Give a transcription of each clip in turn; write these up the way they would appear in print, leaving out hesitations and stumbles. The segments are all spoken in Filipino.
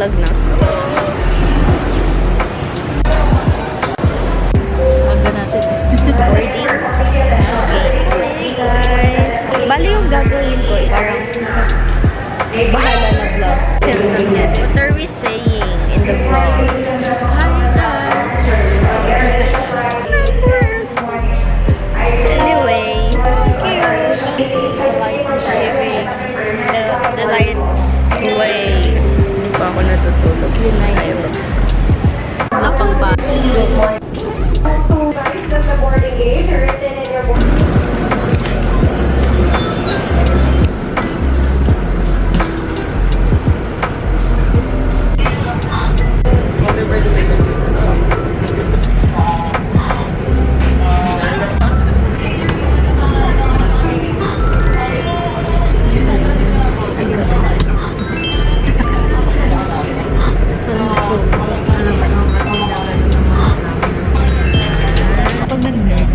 nagbablog na. Hanggang natin. Ready? Okay guys. Bali yung gagawin ko, parang bahala na vlog. What are we saying in the vlog? Hi guys. Anyway, the lights way. Hindi pa ako natutulog. Yun na yun. Napangba. Pag nag-nerd.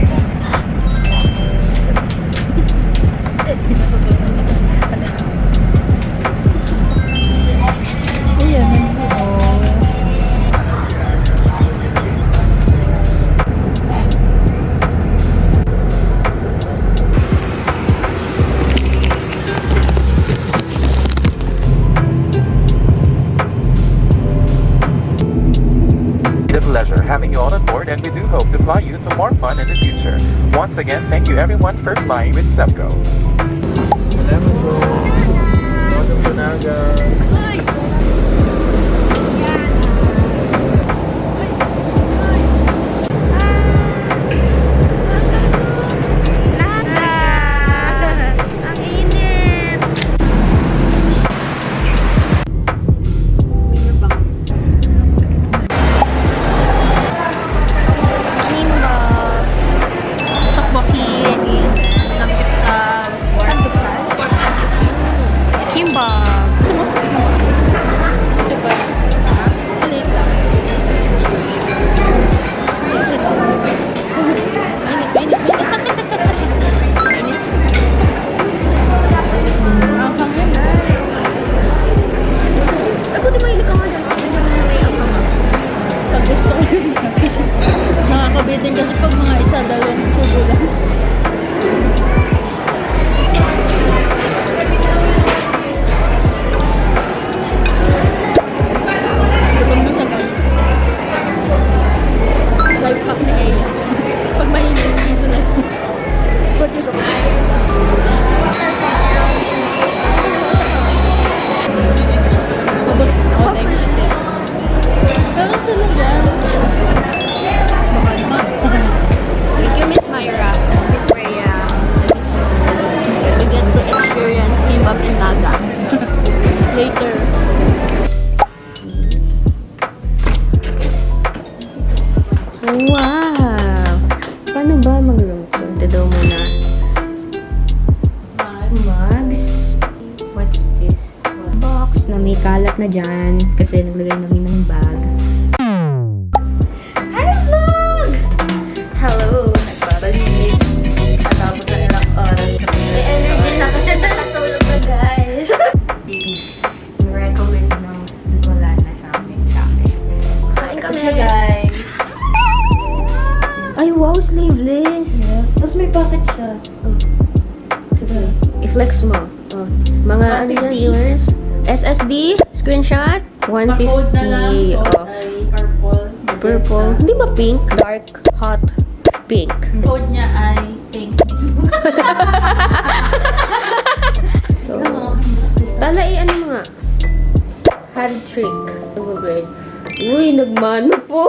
Ayan. A pleasure having you all on board, and we do hope to fly you to more fun in the future. Once again, thank you everyone for flying with Sepco. Salamat po. Welcome to Naga. Ang init! Kimbap. Tteokbokki. Samgyeopsal. Kimbap. Ako di mahilig ka nga dyan. Ako dyan na may abang. Pag gusto ko yun. Nakakabitin kasi pag mga isa, dalawang tubo lang. Gutom na siya guys. Life hack ni Aya. Pag mainit, dito na. Pwede ko. Abot. Oh, next. Pero sila dyan. Baka naman. Thank you, Miss Myra, Miss Rhea, we get to experience kimbap in Naga. Later. Wow! Paano ba magluto? Ito daw muna. Mags. What's this? Box na may kalat na dyan. Kasi naglagay namin ng bag. Hi, vlog! Hello! Nagbabalik. Katapos na ilang oras. May energy na kasi nakatulog na, guys. Please, recommend ng Nicolana sa amin. Kain kami, guys. Ay, wow, sleeveless. Yes. Tapos may pocket siya. Oh. Sige, i-flex mo. Oh. Mga ano yan, 150. viewers? SSD, screenshot, 150. Pa-code na lang. Code Oh. ay purple. Purple. Hindi ba pink? Dark, hot, pink. Code niya ay pink. So, tala ano mo nga? Hand trick. Uy, nagmano po.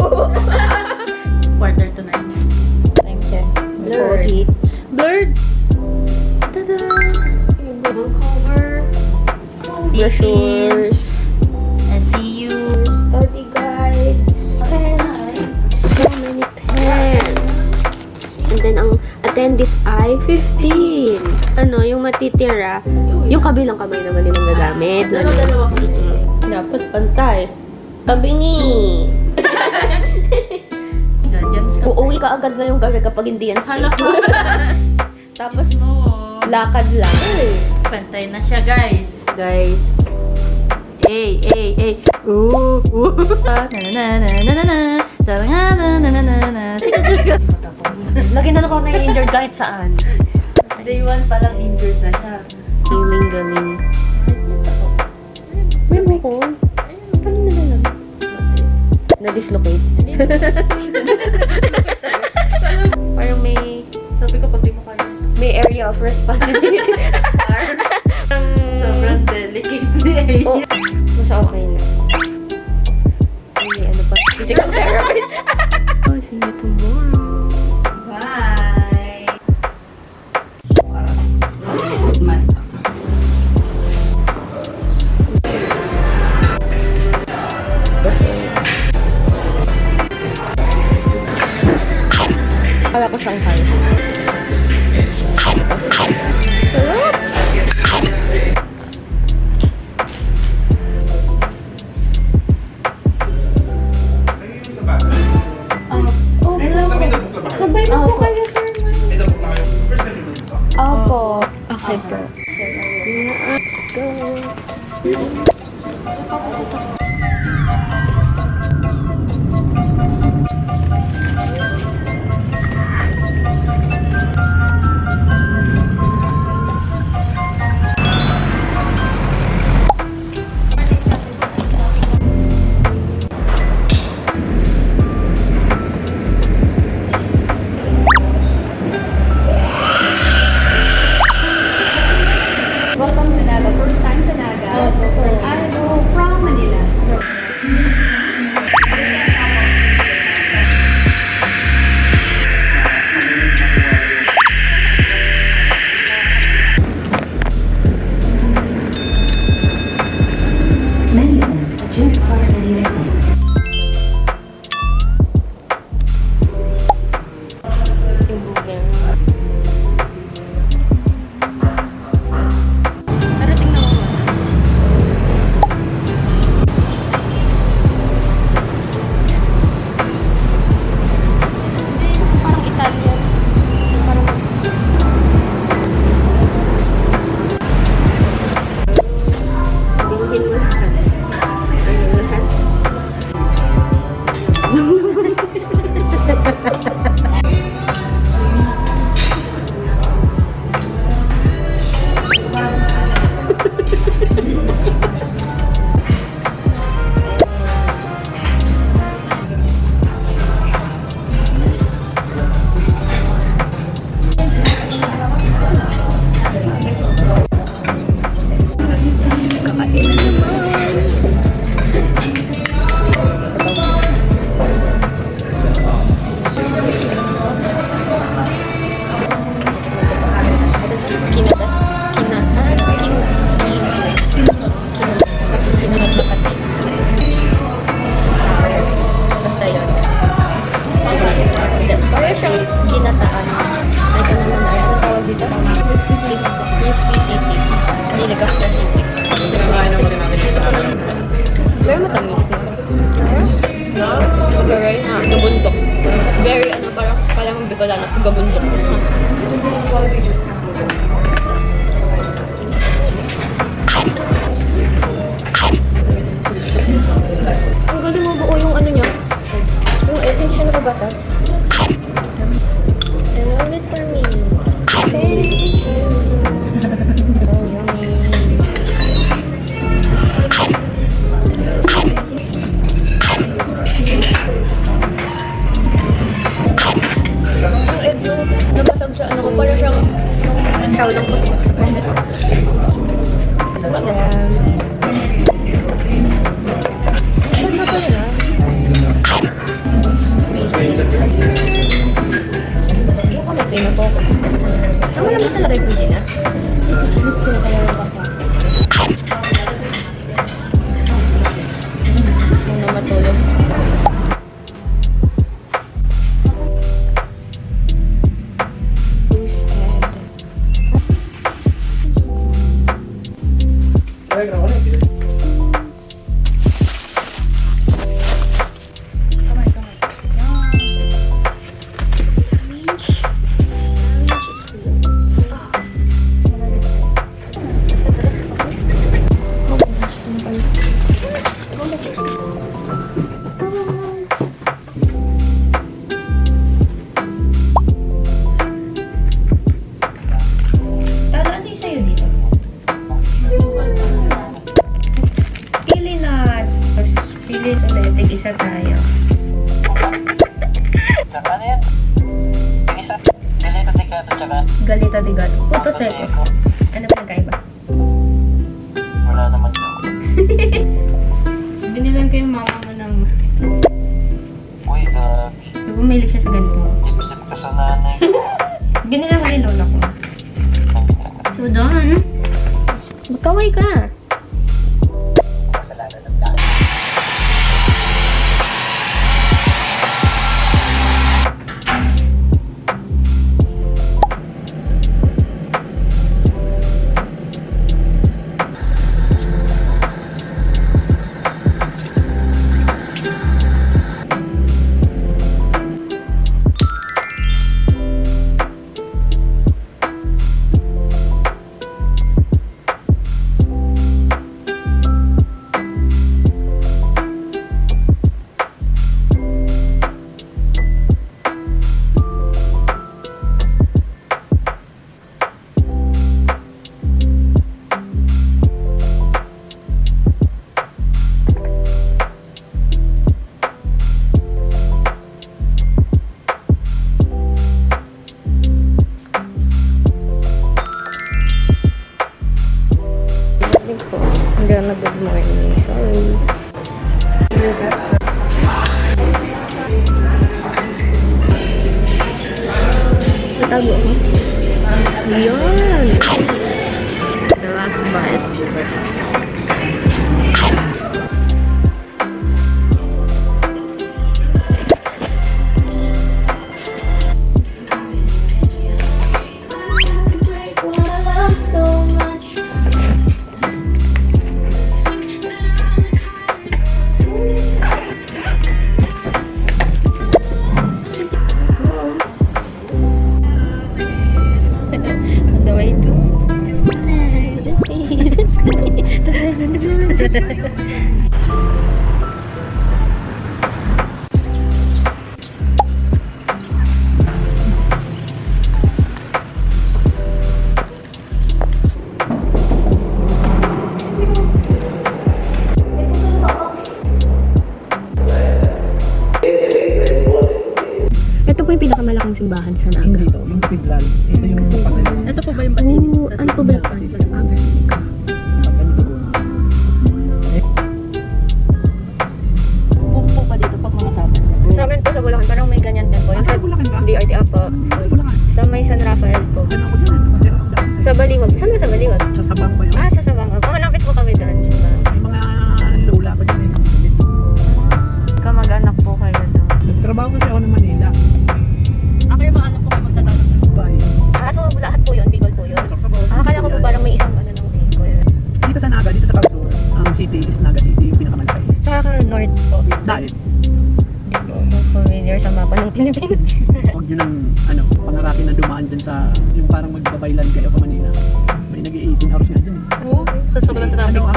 8:45. Time check. Blurred. Blurred. Tada! Double cover. Brochures. SCU. Study guides. Pens. So many pens. And then, ang attendees ay 15. Ano, yung matitira, yung kabilang kamay naman nilang gagamit. Dalawa ko. Dapat pantay. Tabingi. Uuwi ka agad ngayong gabi kapag hindi yan Hala straight. ko. Tapos, No. lakad lang. Pantay na siya, guys. Guys, Lagi na ako na-injured kahit saan. Day 1 pa lang injured na siya. Galing. May buko. Paano na lang? Na-dislocate. Parang may... Sabi ko pag di mo kaya. May area of responsibility. Sobrang delicate day. Oh, mas okay na. Ay, ano pa? Physical therapist. Oh, see you tomorrow. Bye! Kala ko Shanghai. Oh, hello po. Sabay na po kayo, sir. Opo. Okay po. Let's go. Welcome to Naga. First time sa Naga. From Manila. Parang Italian. Parang bilhin mo lahat. Ano lahat? Basta yun. Parang siyang ginataan. Ay, ano naman ay, ano tawag dito? Crispy sisig. Hindi nagkak sa sisig. Very matamis na. Very, gabundok. Very, ano, parang Bicolano, gabundok. Ang galing mo buo yung ano niya. Yung hindi siya nababasag. And love it for me. Thank you. Oh, yummy. Ang egg yung nabasag sa ano ko, parang siyang tawag ng puto. Ganda pala na. Yung kami tayo na-focus. Ang wala mo talaga yung pili na. Miss ko na kaya yung baka. Muna matulog. Galita de gato. Puto seco. Ano ba nagkaiba? Wala naman daw. Binilan ko yung mama mo ng... Uy, Bumili siya sa ganito. sip-sip ka sa nanay ko. Binilan ko yung lola ko. So, done. Magkaway ka. Kasalanan ng dami. Hanggang na good morning. Sorry. Natago mo? Yun! The last bite. On the way to... Ito po yung pinakamalaking simbahan sa Naga. Hindi to, yung Pidlal. Ito yung pangalaman. Ito po ba yung basilica? Oo, ano po ba yung basilica? Ah, basilica. Pupo pa dito pag mga sabat. Sa amin po sa Bulacan, parang may ganyan din po. Yung sa Bulacan ba? DRT Apo. Sa may San Rafael po. Ano ako dyan? Sa Baliwag. Saan ba sa Baliwag? Sa sabang ko yun. Ah, sa Sabang. Pamalapit po kami doon. Sa May mga lola ko dyan. kamag-anak po kayo doon. Nagtrabaho kasi ako ng Manila. Ako yung mga anak ko kayo magtatanong ng Bye. Ah, so lahat po yun? Bicol po yun? Ah, akala ko po parang may isang ano ng Bicol. Dito sa Naga, dito sa Kagsur, ang city is Naga City, yung pinakamalaki. Saka north po. Dahil, Hindi po ako familiar sa mapa ng Pilipinas. huwag nyo nang pangarapin na dumaan dyan sa, yung parang magbabaylan kayo pa Manila. May nag-18 hours nga dyan. Oo, sa sobrang traffic. Ano,